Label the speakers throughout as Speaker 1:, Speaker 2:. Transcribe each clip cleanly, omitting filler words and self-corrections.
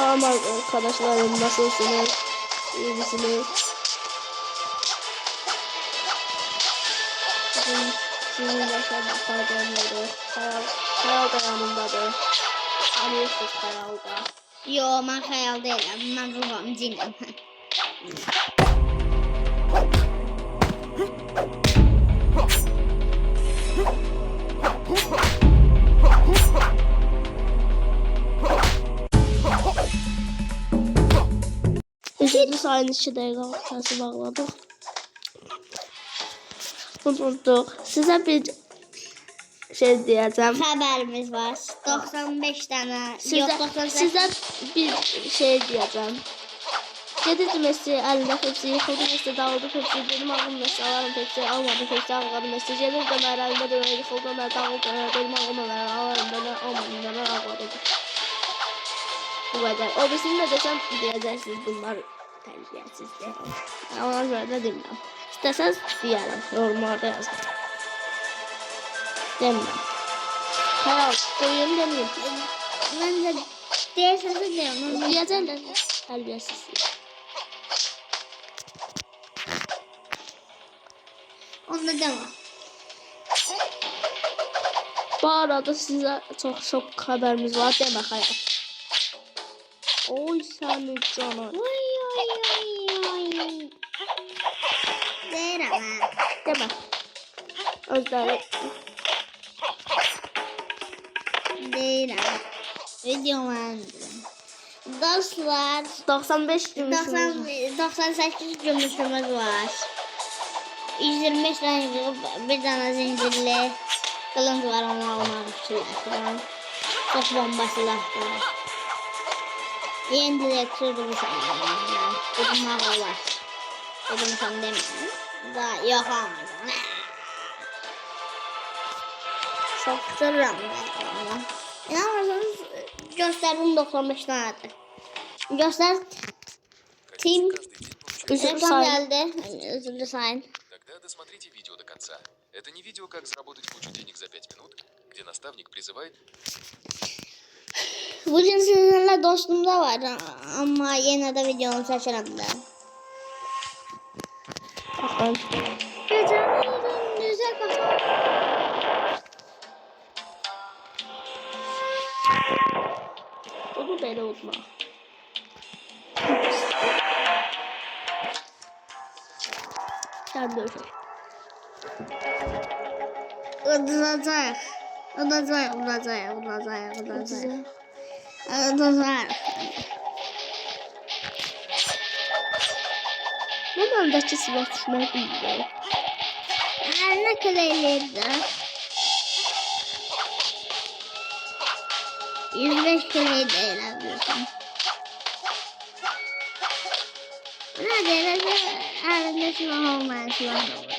Speaker 1: Selam arkadaşlarım, nasılsınız? İyi misiniz? Bugün sizinle yaşamak faydalanıyoruz. Hayal da yanımdadır. Anlıyorsunuz hayalda.
Speaker 2: Yo, ben hayal değilim. Ben ruhum, cinim.
Speaker 1: Üçüncü sayının 2 dakika ortası bağladık. Unuttuk. Size bir şey diyeceğim.
Speaker 2: Haberimiz var. 95 tane.
Speaker 1: Size bir şey diyeceğim. Gedirdi Messi əlində Pepsi, yıxıldı Messi, dağıldı Pepsi, benim ağım Messi, alarım Pepsi, almadı Pepsi, ağladı Messi, gelir dönər əlində dönər, yıxıldı dönər, dağıldı dönər, benim ağım dönər, alarım dönər, almadım dönər, ağladı. Bu qədər. O birisini də desəm, deyəcəksiniz, bunlar tərbiyəsizdir. Ona görə də demirəm. İstəsəz deyərəm, yorumlarda yazın. Demirəm. Hayal, qoyun deməyim.
Speaker 2: Ben de değilseniz diyorum.
Speaker 1: Deyəcəm də tərbiyəsizdir.
Speaker 2: Onu da deme.
Speaker 1: Bu arada size çok şok haberimiz var, deme hayal. Oy seni canım.
Speaker 2: Oy oy oy oy. Değilim ha.
Speaker 1: Deme. Özleri.
Speaker 2: Değilim. Videomu dostlar.
Speaker 1: 95 gümüşümüz.
Speaker 2: 98 gümüşümüz var. 125 tane bir tane zincirli kılınç var, onu almak için. Çok bombası laflar. Yeni direktör bir sanırım. Dedim ha var. Dedim sen demiyorum. Da yok almadım. Çok sırrım. İnanmıyorsanız gösterdim 95 tanedir. Göster. Team. Reklam geldi. Özür sayın.
Speaker 3: Тогда досмотрите видео до конца. Это не видео, как заработать кучу денег за 5 минут, где наставник призывает...
Speaker 2: Bugün sizinle dostum da var ama yine de videonu seçerim de.
Speaker 1: Bakın.
Speaker 2: Güzel bakalım.
Speaker 1: Onu böyle unutma. Sen de öyle.
Speaker 2: Udacak.
Speaker 1: Ben öndeki silah düşmeye bilmiyorum.
Speaker 2: Ne kadarıydı? 105 kiloydu herhalde. Neredeyse elinde silah olmayan silah olur.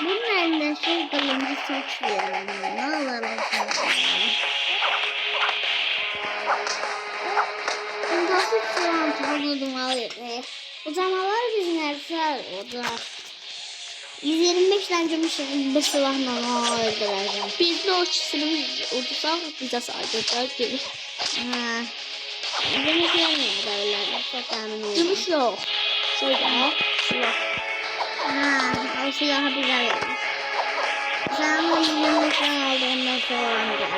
Speaker 2: Bunun elinde şu kılıncı saçlıyorum. Ne olur olsun. Fantastik silahını topladım alayım. O zamanlar biz nerede olacak? 125 tane bir silahla öldüreceğim.
Speaker 1: Biz de o ikisini unutursak bize sadece gelir.
Speaker 2: Ha. Gümüş vermiyor da öyle. Çok eminim.
Speaker 1: Gümüş yok. Şöyle silah.
Speaker 2: Ha, o silahı bize verir. Sen bu 125 tane aldığından sonra verir.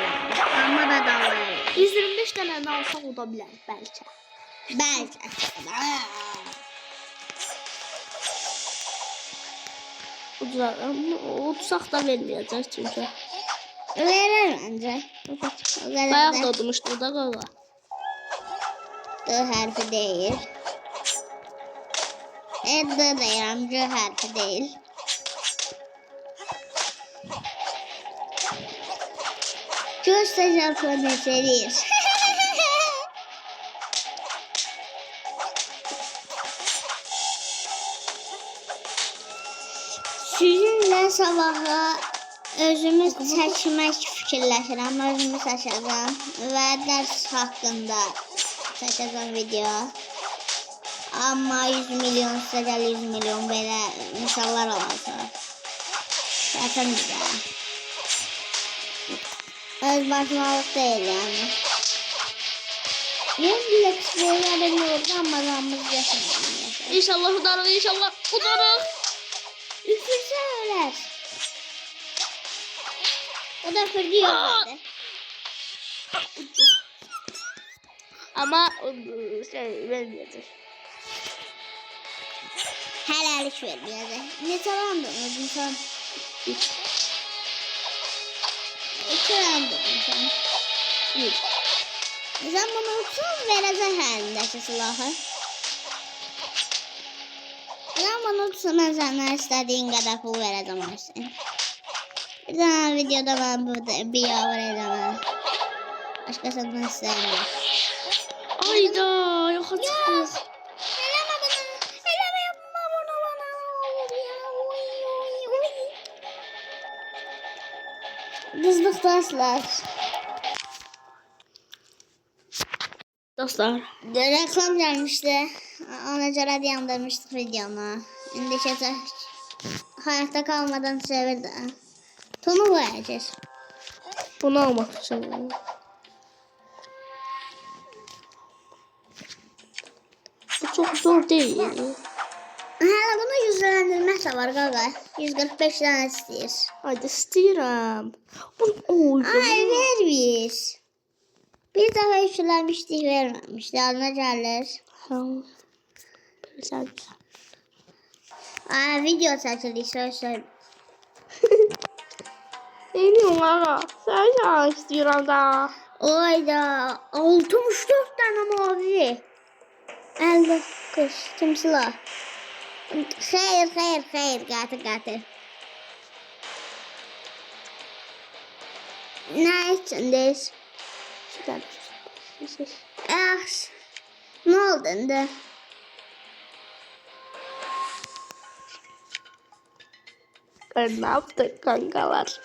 Speaker 2: Ama bedava verir.
Speaker 1: 125 tane ne alsak o da bilir belki.
Speaker 2: Belki.
Speaker 1: Unutursak da vermeyecek çünkü.
Speaker 2: Verir bence.
Speaker 1: Bayağı da ödümüştü da galiba.
Speaker 2: D harfi değil. D değil, C harfi değil. Göster örnekleri. Sizinle sabaha özümüz seçmek fikirləşirəm, özümü seçəcəm və dərs haqqında seçəcəm video. Amma 100 milyon sizə gəlir, 100 milyon belə misallar olarsa. Zaten güzel. Öz başımalık değil yani. Yes, bile kısmaya beni oradan mazamız yaşamadım.
Speaker 1: İnşallah udarıq, inşallah udarıq.
Speaker 2: Üfürse öler. O da üfürdü yok dedi.
Speaker 1: Ama şey vermeyecek.
Speaker 2: Helallik vermeyecek. Ne tamam da öldün sen. İki round öldün sen.
Speaker 1: Bir.
Speaker 2: Sen bana uçsun verecek halindeki silahı. Sen bana uçsun ben sana istediğin kadar pul vereceğim Ayşen. Bir tane videoda ben burada bir yavru edemem. Başkasından istemiyorum.
Speaker 1: Ayda yok çıktı.
Speaker 2: Eleme bana. Eleme yapma bunu bana. Hayır ya. Kızdık dostlar.
Speaker 1: Dostlar.
Speaker 2: Reklam gelmişti. Ona göre yandırmıştık videonu. İndikçe hayatta kalmadan çevirdi. Tonu koyacağız.
Speaker 1: Bunu almak için. Bu çok zor değil.
Speaker 2: Hala bunu yüzlendirmek de var gaga. 145 tane istiyor.
Speaker 1: Haydi istəyirəm. Bunu
Speaker 2: Ay ver biz. Bir daha yüzlenmiştik vermemiş. Yanına gelir.
Speaker 1: Güzel.
Speaker 2: Aa video çekilir söyle.
Speaker 1: Eyniyorum ağa. Sən ya istəyirəm da.
Speaker 2: Oyda 64 tane mavi. Elde kış timsila. Hayır getir. Ne içindeyiz?
Speaker 1: Güzel.
Speaker 2: Ne oldu indi?
Speaker 1: Ne yaptık kankalar?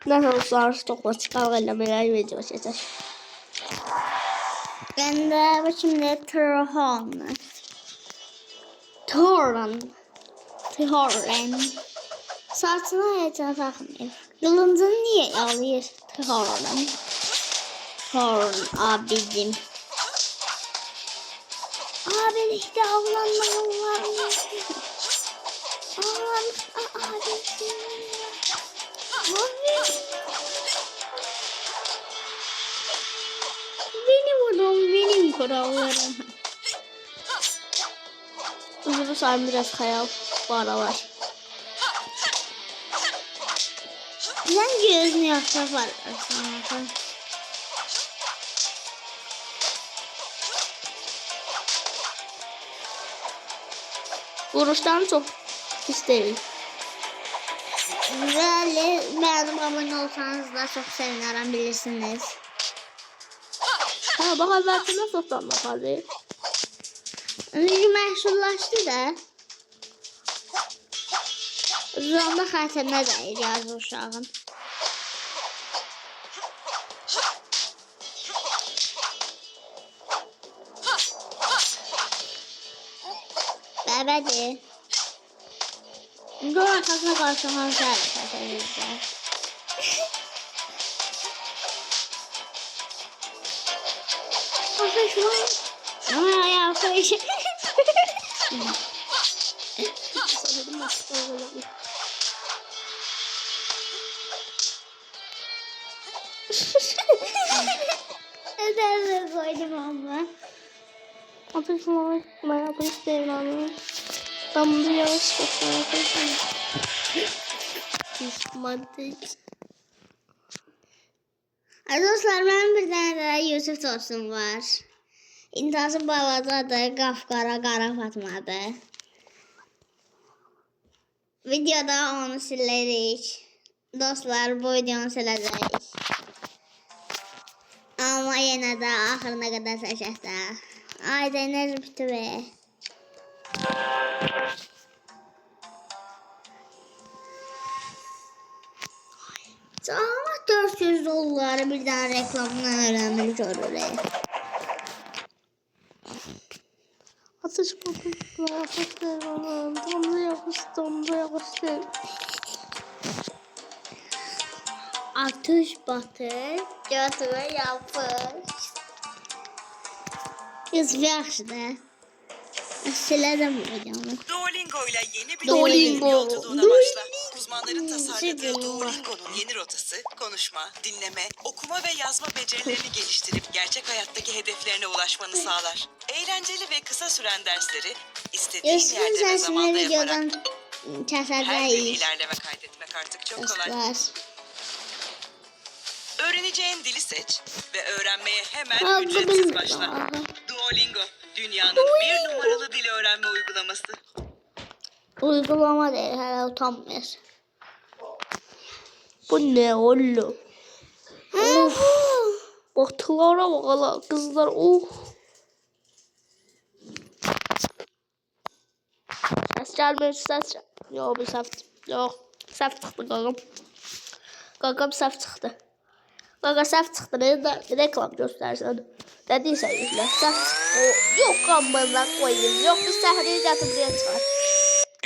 Speaker 1: Neyse dostlar stokla çıkar eləməyə video çəkək.
Speaker 2: Ben de bu şimdi Torhan. Saçına heyecan takmıyor. Kılıncını niye alıyor? Torhan abicim. Abilikte avlanmayın var mı? Abicim. Benim kurallarım.
Speaker 1: Üzülü sayım biraz hayal bu aralar.
Speaker 2: Sen gözünü yaksa var.
Speaker 1: Vuruşlarım çok pis değil.
Speaker 2: Böyle benim abone olsanız da çok sevinirim bilirsiniz.
Speaker 1: Ha bak evvelki nasıl sanmak hadi.
Speaker 2: Meşhurlaştı da. Zonda xətrinə dəyir yazı uşağın. Bəbədir. İndi o arkasına qarşı hansı hərəkət edirlər? Afiyet var. Ama ya afiyet.
Speaker 1: Sanırım nasıl olabilir.
Speaker 2: Ödevle koydum ama.
Speaker 1: Ateş var. Merhaba istedim. Ben bunu yavaş bakıyorum. Mantık.
Speaker 2: Dostlar benim bir tane de Yusuf dostum var. İntihası balacadır, qapqara qara Fatmadır. Videoda onu silerik. Dostlar bu videonu siləcəyik. Ama yenə də axırına qədər seçək də. Ayda enerji bitti be. Ama 400 doları birden reklamından öğrenmeli görürük.
Speaker 1: Ateş bakımlar. Ateş devam. Donda yakıştı.
Speaker 2: Atış batır, götürme yapış. Yazı yaxşıdır. Silədim bu videonu.
Speaker 4: Duolingo ile yeni bir
Speaker 1: Duolingo.
Speaker 4: yolculuğuna başla. Uzmanların tasarladığı
Speaker 2: Duolingo.
Speaker 4: Duolingo'nun yeni rotası konuşma, dinleme, okuma ve yazma becerilerini geliştirip gerçek hayattaki hedeflerine ulaşmanı sağlar. Eğlenceli ve kısa süren dersleri istediğin
Speaker 2: Yusuf'un
Speaker 4: yerde ve
Speaker 2: səsini
Speaker 4: zamanda yaparak
Speaker 2: videodan
Speaker 4: her gün
Speaker 2: kəsəcəyik.
Speaker 4: ilerleme kaydetmek artık çok kolay.
Speaker 2: Dostlar.
Speaker 4: Öğreneceğin dili seç ve öğrenmeye hemen
Speaker 1: Aldı
Speaker 4: ücretsiz başla.
Speaker 1: bilmiyorum.
Speaker 4: Duolingo, dünyanın bir numaralı dil öğrenme uygulaması.
Speaker 2: Uygulama değil, hələ utanmıyor.
Speaker 1: Bu ne oğlum? Of. Batılara bak hala kızlar. Ses gelmiyor ses. Yok bir ses. Yok. Ses çıktı gagam. Gagam ses çıktı. Gaga ses çıktı. Beni de reklam göstersen. Dediyse yüzle. Ses çıktı. Yok amına koyayım. Yok bir sahneyi getir buraya çıkar.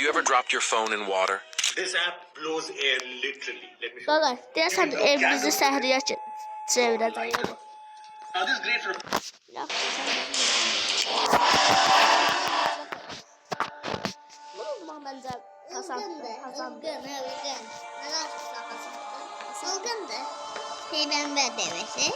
Speaker 3: You ever dropped your phone in water?
Speaker 5: This app blows air literally. Let me show
Speaker 1: Gaga dersen evimizi sahneye çevireceğim.
Speaker 5: you. Now this is great for
Speaker 1: Yok. Bunu o zaman bence kazandı.
Speaker 2: Ilgındı. Peygamber devesi.